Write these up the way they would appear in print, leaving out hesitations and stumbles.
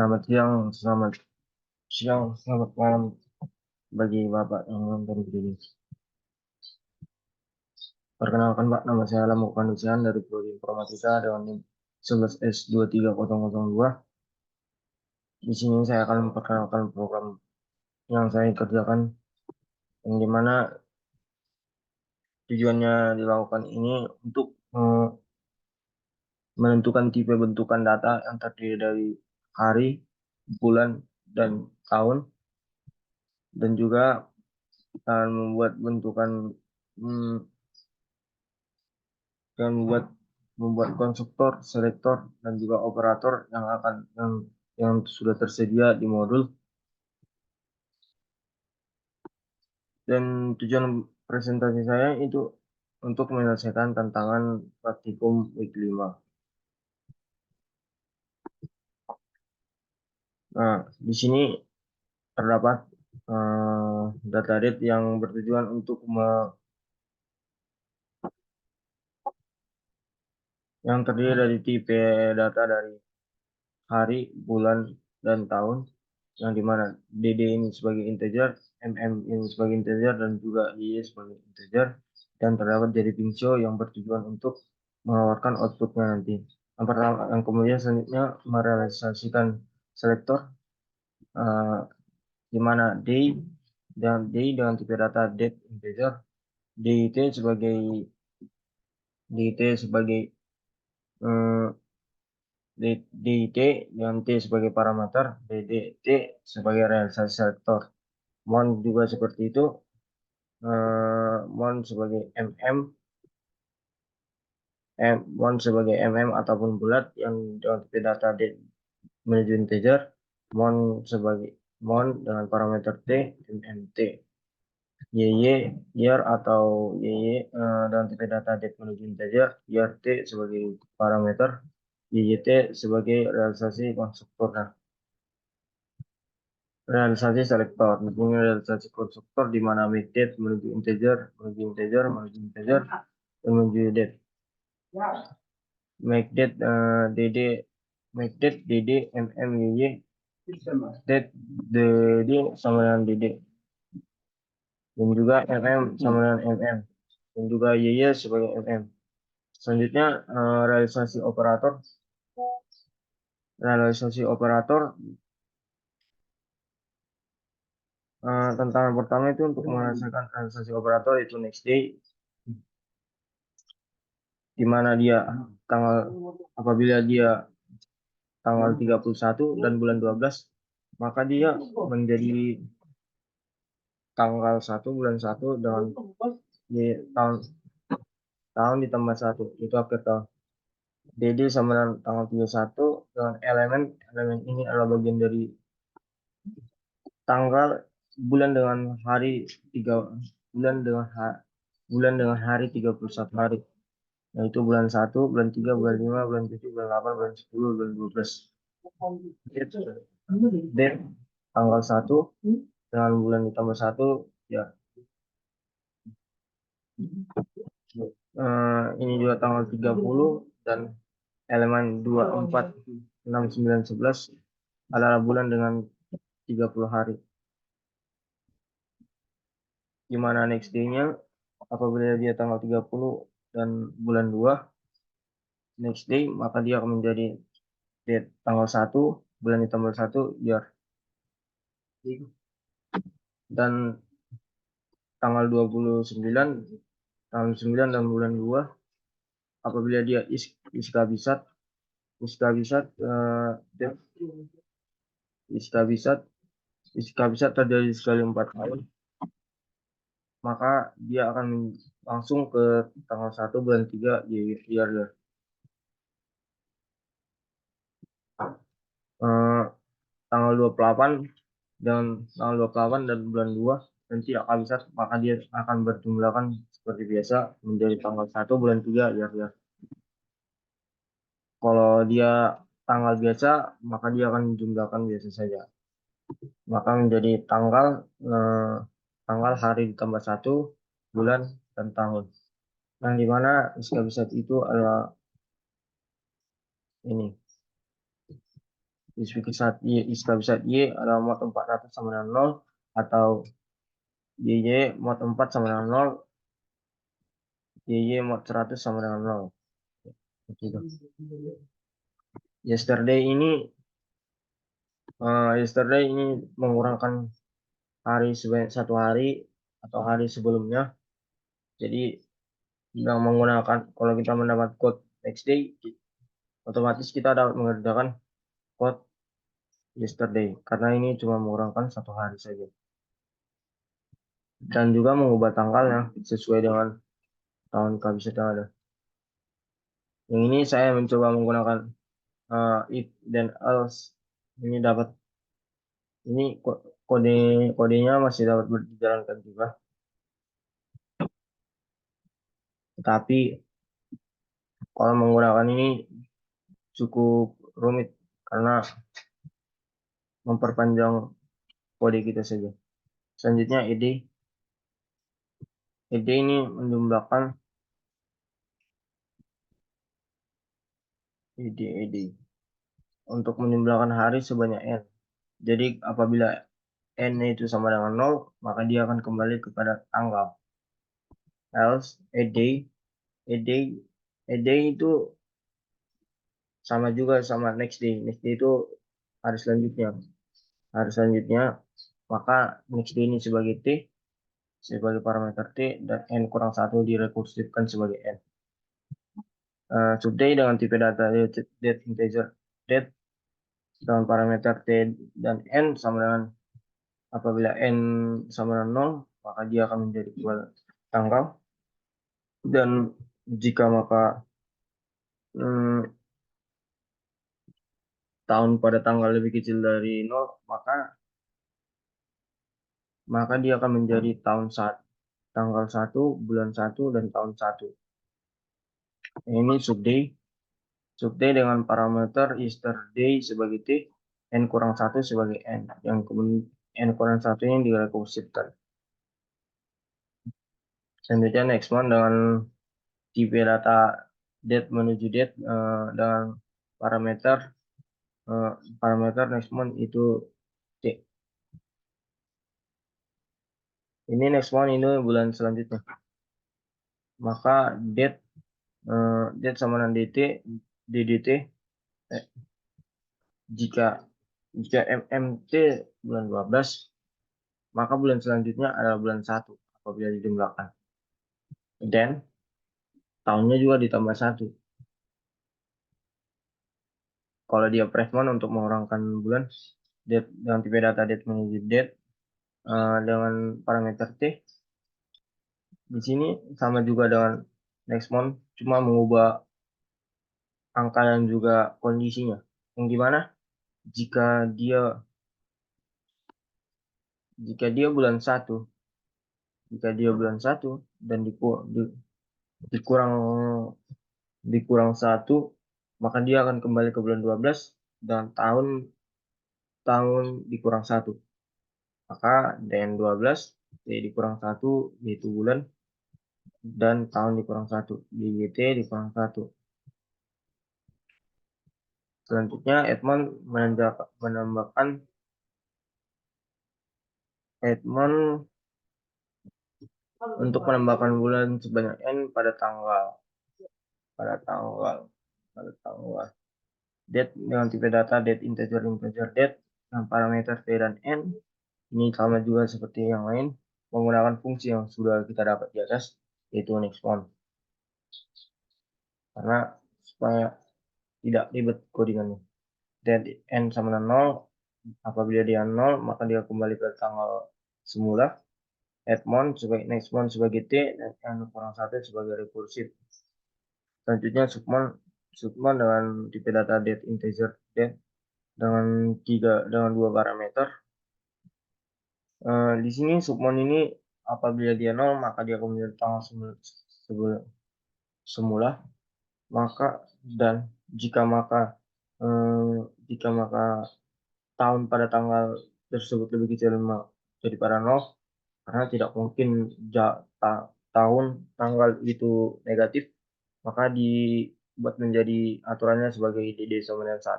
Selamat siang, selamat malam bagi Bapak yang menonton video ini. Perkenalkan Pak, nama saya Lamu Pandusian dari Prodi Informatika dengan NIM 11S23002. Di sini saya akan memperkenalkan program yang saya kerjakan, yang dimana tujuannya dilakukan ini untuk menentukan tipe bentukan data yang terdiri dari hari, bulan, dan tahun, dan juga akan membuat bentukan hmm, dan membuat konstruktor, selektor, dan juga operator yang sudah tersedia di modul. Dan tujuan presentasi saya itu untuk menyelesaikan tantangan praktikum week 5. Nah, di sini terdapat data date yang bertujuan untuk yang terdiri dari tipe data dari hari, bulan, dan tahun, yang dimana DD ini sebagai integer, MM ini sebagai integer, dan juga Y sebagai integer, dan terdapat dari pinsho yang bertujuan untuk mengeluarkan outputnya nanti. Yang kemudian selanjutnya merealisasikan selektor, di mana day dengan tipe data date integer, dit sebagai dit sebagai eh, DIT dengan T sebagai parameter, DDT sebagai realisasi selektor. Mon juga seperti itu, mon sebagai mon sebagai ataupun bulat yang dengan tipe data D menuju integer, mon sebagai mon dengan parameter T dan MT. YY, year atau YY dengan tipe data date menuju integer, year T sebagai parameter, YYT sebagai realisasi konstruktor. Nah, realisasi selektor, misalnya realisasi konstruktor di mana make date menuju integer, dan menuju date. Make date dd, make date dd yy, date dd sama dengan dd, dan juga sama dengan dan juga yy sebagai Selanjutnya realisasi operator. Tantangan pertama itu untuk menghasilkan realisasi operator itu next day, di mana apabila dia tanggal 31 dan bulan 12, maka dia menjadi tanggal 1 bulan 1 dengan di tahun ditambah 1, itu akhir tahun. DD sama dengan tanggal 31 dengan elemen ini adalah bagian dari tanggal bulan dengan hari 3 bulan dengan hari 31 hari, yaitu bulan 1, bulan 3, bulan 5, bulan 7, bulan 8, bulan 10, bulan 12. Dan tanggal 1 dengan bulan ditambah 1, ya. Ini juga tanggal 30 dan elemen 2, 4, 6, 9, 11 adalah bulan dengan 30 hari. Di mana next day-nya apabila dia tanggal 30 dan bulan 2 next day, maka dia akan menjadi date tanggal 1 bulan ditambah 1 year. Dan tanggal 29 dan bulan 2 apabila dia iskabisat terjadi sekali 4 tahun, maka dia akan langsung ke tanggal 1 bulan 3 year. Tanggal 28 dan bulan 2 nanti akan bisa, maka dia akan berjumlahkan seperti biasa menjadi tanggal 1 bulan 3 ya. Kalau dia tanggal biasa, maka dia akan dijumlahkan biasa saja. Maka menjadi tanggal hari ditambah 1 bulan dan tahun. Yang dimana iskabisat itu adalah ini. jika bisa Y adalah mod 400 sama dengan 0, atau YY mod 4 sama dengan 0, YY mod 100 sama dengan 0. Yesterday ini mengurangkan hari sebanyak 1 hari atau hari sebelumnya. Jadi yang menggunakan, kalau kita mendapat code next day, otomatis kita dapat mengerjakan code yesterday karena ini cuma mengurangkan 1 hari saja, dan juga mengubah tanggalnya sesuai dengan tahun kehabisan yang ada. Yang ini saya mencoba menggunakan if dan else. Ini dapat, ini kodenya masih dapat dijalankan juga, tetapi kalau menggunakan ini cukup rumit karena memperpanjang kode kita saja. Selanjutnya ed ini menjumlahkan ed untuk menjumlahkan hari sebanyak n. Jadi apabila n itu sama dengan 0, maka dia akan kembali kepada tanggal. Else ed itu sama juga sama next day itu hari selanjutnya, maka next day ini sebagai t, sebagai parameter t, dan n kurang 1 direkursifkan sebagai n. Today dengan tipe data date integer date dengan parameter t dan n sama dengan, apabila n sama dengan 0, maka dia akan menjadi tanggal, dan jika maka tahun pada tanggal lebih kecil dari 0, maka dia akan menjadi tanggal 1, bulan 1, dan tahun 1. Ini subday dengan parameter yesterday sebagai t, n kurang 1 sebagai n, yang kemudian n kurang 1 ini direkursifkan. Selanjutnya next one dengan tipe data date menuju date dengan parameter next one itu t. Ini next one ini bulan selanjutnya, maka date sama dengan ddt. Jika MMT bulan 12, maka bulan selanjutnya adalah bulan 1 apabila dijumlahkan, dan tahunnya juga ditambah 1. Kalau dia Pressman untuk mengurangkan bulan, date dengan tipe data date menuju date dengan parameter t, di sini sama juga dengan next month, cuma mengubah angka dan juga kondisinya, yang dimana jika dia bulan 1, dan dikurang 1, maka dia akan kembali ke bulan 12, dan tahun dikurang 1, maka dan 12 dikurang 1 yaitu bulan, dan tahun dikurang 1 DYT dikurang 1. Selanjutnya Edmond menambahkan untuk menambahkan bulan sebanyak n pada tanggal date dengan tipe data date integer date dengan parameter t dan n. Ini sama juga seperti yang lain, menggunakan fungsi yang sudah kita dapat di atas, yaitu next one, karena supaya tidak ribet codingannya. Dan n sama dengan 0, apabila dia 0, maka dia kembali ke tanggal semula, addMon sebagai next one sebagai t, dan n kurang 1 sebagai rekursif. Selanjutnya submon dengan tipe data date integer date dengan 2 parameter. Di sini submon ini apabila dia 0, maka dia akan menjadi tanggal semula, maka dan jika maka tahun pada tanggal tersebut lebih kecil daripada 0, karena tidak mungkin tanggal itu negatif, maka dibuat menjadi aturannya sebagai dd sama dengan 1,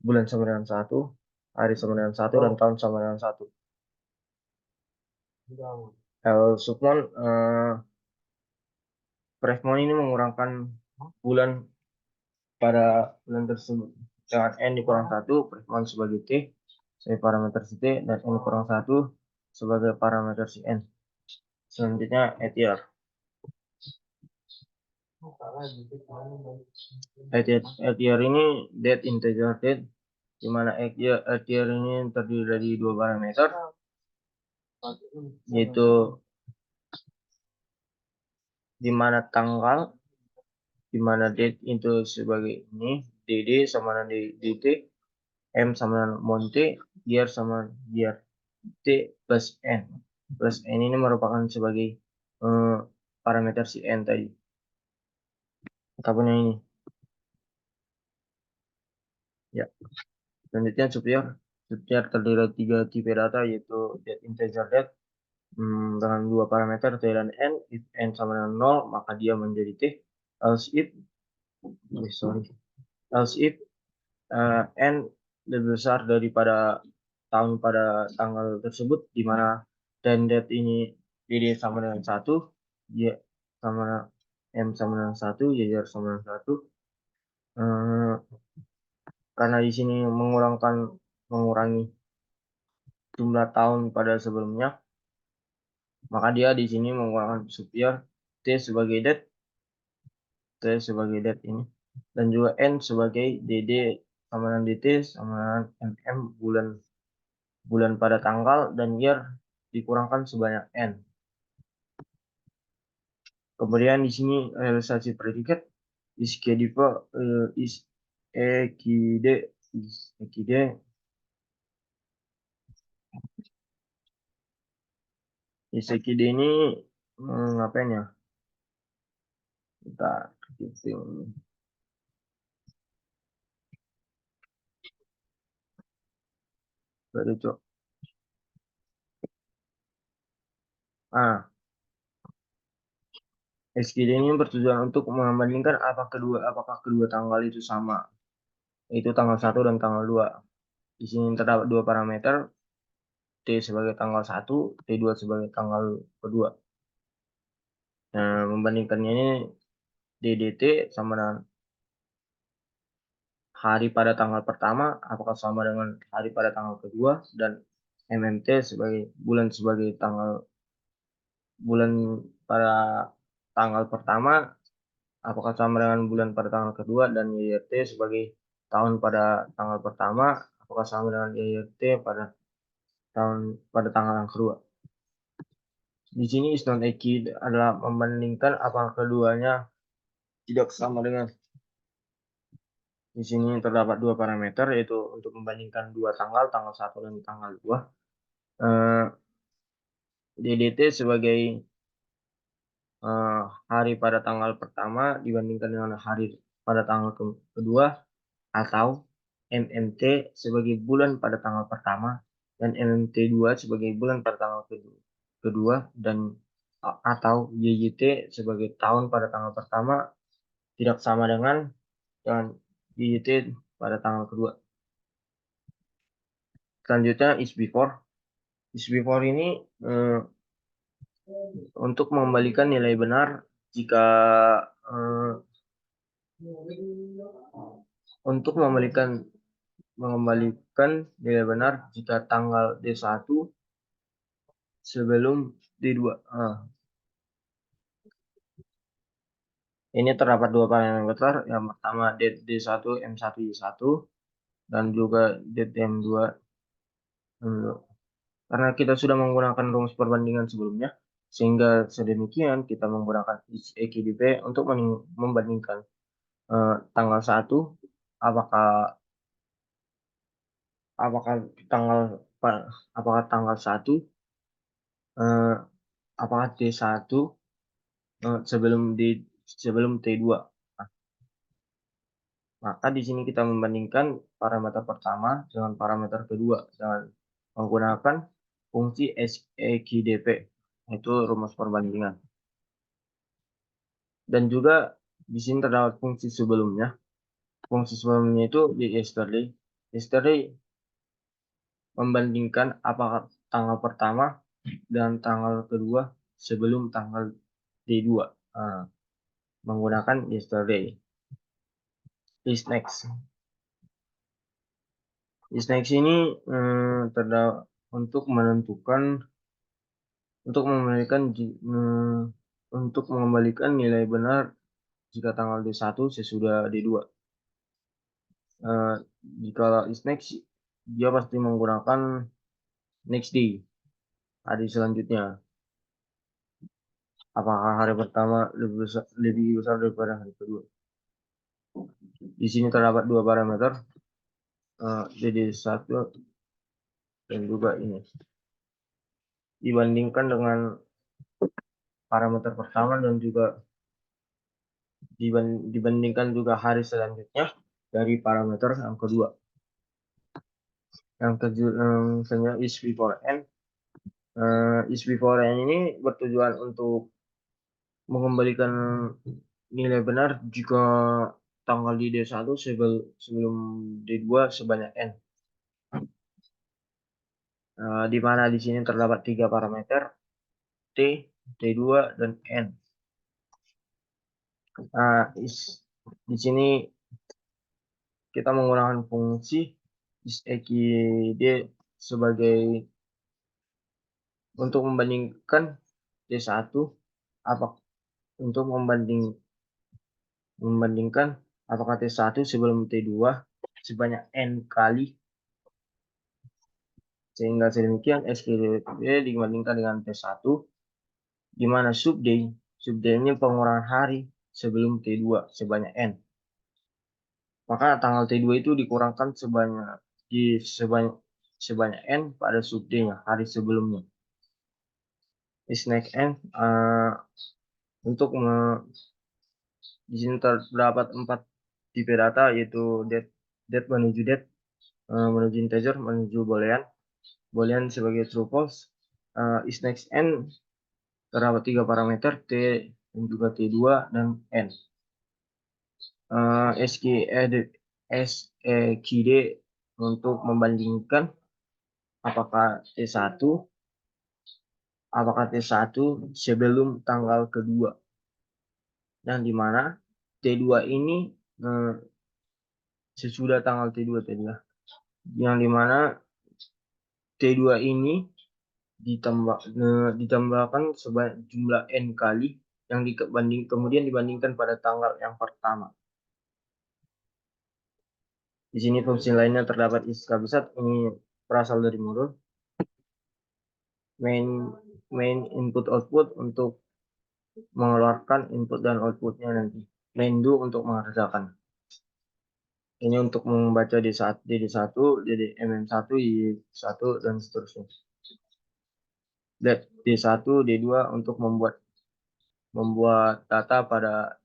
bulan sama dengan 1, hari sama dengan 1, dan tahun sama dengan 1. Sukmon, Prefmon ini mengurangkan bulan pada bulan tersebut dengan N dikurang 1, Prefmon sebagai T sebagai parameter si T, dan N kurang 1 sebagai parameter si N. Selanjutnya ATR. ATR ini date integer date, di mana ATR ini terdiri dari dua parameter, yaitu di mana tanggal, di mana date itu sebagai ini, DD sama dengan DT, M sama dengan monte, year sama year, T plus N. Plus N ini merupakan sebagai parameter si N tadi. Ataupun yang ini. Ya. Selanjutnya superior. Superior terdiri dari 3 tipe data, yaitu date integer date dengan dua parameter T dan N. If N sama dengan 0, maka dia menjadi T. Else if N lebih besar daripada tahun pada tanggal tersebut, di mana dan date ini DD sama dengan 1, Y sama M sama dengan 1, YR sama dengan 1. Karena di sini mengurangi jumlah tahun pada sebelumnya, maka dia di sini menggunakan superior T sebagai date ini, dan juga N sebagai DD sama dengan DT sama dengan MM bulan pada tanggal, dan year dikurangkan sebanyak N. Kemudian di sini realisasi predikat ISEKID ini ngapain ya? Kita gitu. Baru cok. SKD ini bertujuan untuk membandingkan apakah kedua tanggal itu sama, yaitu tanggal 1 dan tanggal 2. Di sini terdapat dua parameter, T sebagai tanggal 1, T2 sebagai tanggal kedua. Nah, membandingkannya ini DDT sama dengan hari pada tanggal pertama, apakah sama dengan hari pada tanggal kedua, dan MMT sebagai bulan pada tanggal pertama, apakah sama dengan bulan pada tanggal kedua, dan YYT sebagai tahun pada tanggal pertama, apakah sama dengan YYT pada tanggal yang kedua. Di sini is not equal adalah membandingkan apakah keduanya tidak sama dengan. Di sini terdapat dua parameter, yaitu untuk membandingkan dua tanggal 1 dan tanggal 2. DDT sebagai hari pada tanggal pertama dibandingkan dengan hari pada tanggal kedua, atau MMT sebagai bulan pada tanggal pertama dan MMT2 sebagai bulan pada tanggal kedua, dan atau YYT sebagai tahun pada tanggal pertama tidak sama dengan YYT pada tanggal kedua. Selanjutnya is before ini untuk mengembalikan nilai benar jika tanggal D1 sebelum D2. Ini terdapat dua parameter. Yang pertama D1 M1 Y1 dan juga DTM2. Karena kita sudah menggunakan rumus perbandingan sebelumnya, sehingga sedemikian kita menggunakan EKDP untuk membandingkan tanggal 1, apakah tanggal 1, apakah T1 sebelum T2. Maka di sini kita membandingkan parameter pertama dengan parameter kedua dengan menggunakan fungsi EKDP, yaitu rumus perbandingan. Dan juga di sini terdapat fungsi sebelumnya. Fungsi sebelumnya itu di yesterday, Yesterday membandingkan apakah tanggal pertama dan tanggal kedua sebelum tanggal D2. Menggunakan yesterday. Is next. Is next ini untuk menentukan untuk mengembalikan nilai benar jika tanggal D1 sesudah D2. Jika is next, dia pasti menggunakan next day, hari selanjutnya. Apakah hari pertama lebih besar daripada hari kedua? Di sini terdapat dua parameter, DD1 dan juga ini. Dibandingkan dengan parameter pertama dan juga dibandingkan juga hari selanjutnya dari parameter yang kedua. Yang selanjutnya is before n. Is before n ini bertujuan untuk mengembalikan nilai benar jika tanggal di D1 sebelum D2 sebanyak n. Di mana di sini terdapat tiga parameter, T, T2, dan N. Di sini kita menggunakan fungsi isEQD sebagai untuk membandingkan T1 untuk membandingkan apakah T1 sebelum T2 sebanyak N kali, sehingga sedemikian SQD dibandingkan dengan T1, di mana subday ini pengurangan hari sebelum T2 sebanyak N. Maka tanggal T2 itu dikurangkan sebanyak N pada subday-nya, hari sebelumnya. Is next N di sini terdapat 4 tipe data, yaitu date menuju date, menuju integer, menuju boolean sebagai true false. Is next N terdapat 3 parameter, T dan juga T2 dan N. SEQD untuk membandingkan apakah T1 sebelum tanggal kedua, dan di mana T2 ini sesudah tanggal T2 tadi ya, yang dimana T2 ini ditambahkan sebanyak jumlah N kali yang kemudian dibandingkan pada tanggal yang pertama. Di sini fungsi lainnya terdapat is kabisat, ini berasal dari modul main input output untuk mengeluarkan input dan outputnya nanti. Main do untuk mengerjakan. Ini untuk membaca DD1, DDMM1, Y1, dan seterusnya. D1, D2 untuk membuat data pada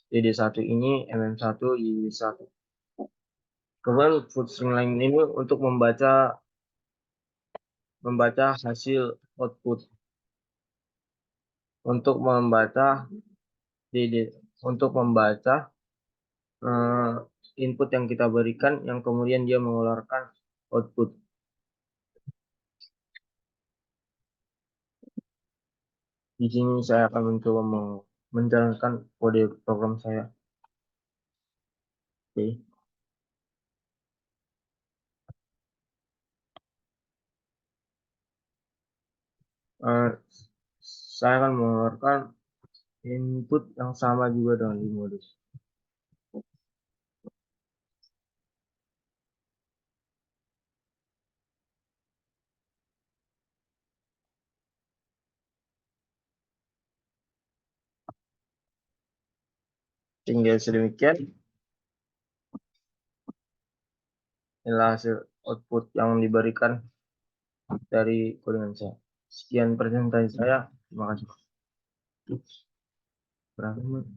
DD1 ini, MM1, Y1. Kemudian string lain ini untuk membaca hasil output, untuk membaca input yang kita berikan, yang kemudian dia mengeluarkan output. Di sini saya akan mencoba menjalankan kode program saya. Oke. Saya akan mengeluarkan input yang sama juga dengan di modus. Tinggal sedemikian, inilah hasil output yang diberikan dari codingan saya. Sekian presentasi saya. Terima kasih. Berapa menit?